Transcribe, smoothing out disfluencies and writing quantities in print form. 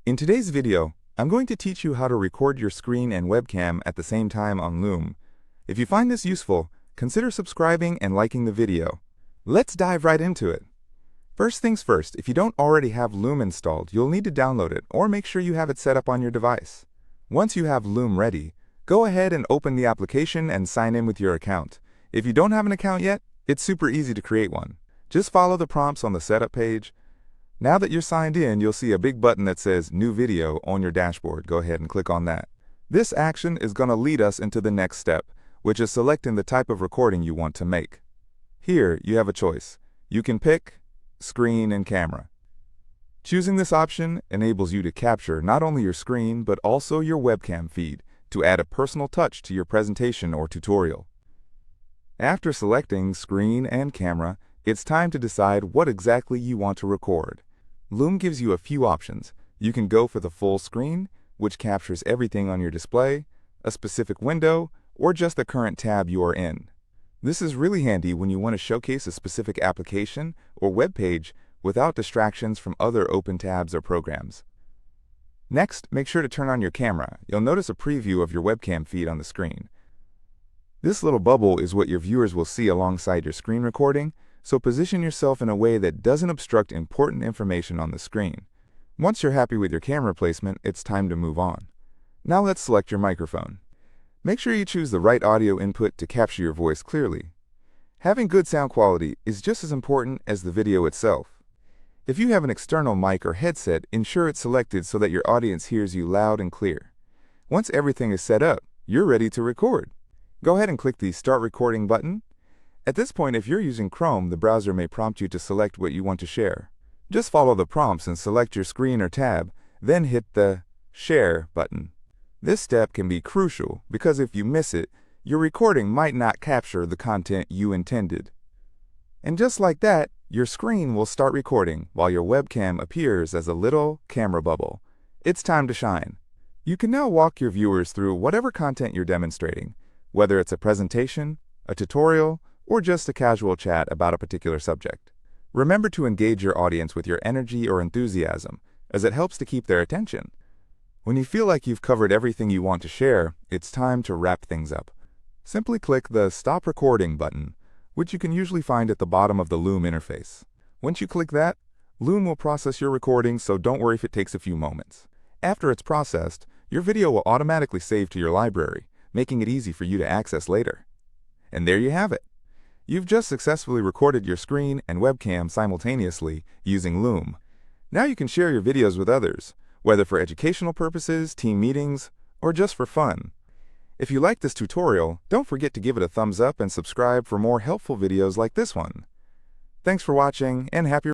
In today's video, I'm going to teach you how to record your screen and webcam at the same time on Loom. If you find this useful, consider subscribing and liking the video. Let's dive right into it. First things first, if you don't already have Loom installed, you'll need to download it or make sure you have it set up on your device. Once you have Loom ready, go ahead and open the application and sign in with your account. If you don't have an account yet, it's super easy to create one. Just follow the prompts on the setup page. Now that you're signed in, you'll see a big button that says New Video on your dashboard. Go ahead and click on that. This action is going to lead us into the next step, which is selecting the type of recording you want to make. Here, you have a choice. You can pick screen and camera. Choosing this option enables you to capture not only your screen, but also your webcam feed to add a personal touch to your presentation or tutorial. After selecting screen and camera, it's time to decide what exactly you want to record. Loom gives you a few options. You can go for the full screen, which captures everything on your display, a specific window, or just the current tab you are in. This is really handy when you want to showcase a specific application or web page without distractions from other open tabs or programs. Next, make sure to turn on your camera. You'll notice a preview of your webcam feed on the screen. This little bubble is what your viewers will see alongside your screen recording, so position yourself in a way that doesn't obstruct important information on the screen. Once you're happy with your camera placement, it's time to move on. Now let's select your microphone. Make sure you choose the right audio input to capture your voice clearly. Having good sound quality is just as important as the video itself. If you have an external mic or headset, ensure it's selected so that your audience hears you loud and clear. Once everything is set up, you're ready to record. Go ahead and click the Start Recording button. At this point, if you're using Chrome, the browser may prompt you to select what you want to share. Just follow the prompts and select your screen or tab, then hit the Share button. This step can be crucial because if you miss it, your recording might not capture the content you intended. And just like that, your screen will start recording while your webcam appears as a little camera bubble. It's time to shine. You can now walk your viewers through whatever content you're demonstrating, whether it's a presentation, a tutorial, or just a casual chat about a particular subject. Remember to engage your audience with your energy or enthusiasm, as it helps to keep their attention. When you feel like you've covered everything you want to share, it's time to wrap things up. Simply click the Stop Recording button, which you can usually find at the bottom of the Loom interface. Once you click that, Loom will process your recording, so don't worry if it takes a few moments. After it's processed, your video will automatically save to your library, making it easy for you to access later. And there you have it. You've just successfully recorded your screen and webcam simultaneously using Loom. Now you can share your videos with others, whether for educational purposes, team meetings, or just for fun. If you like this tutorial, don't forget to give it a thumbs up and subscribe for more helpful videos like this one. Thanks for watching and happy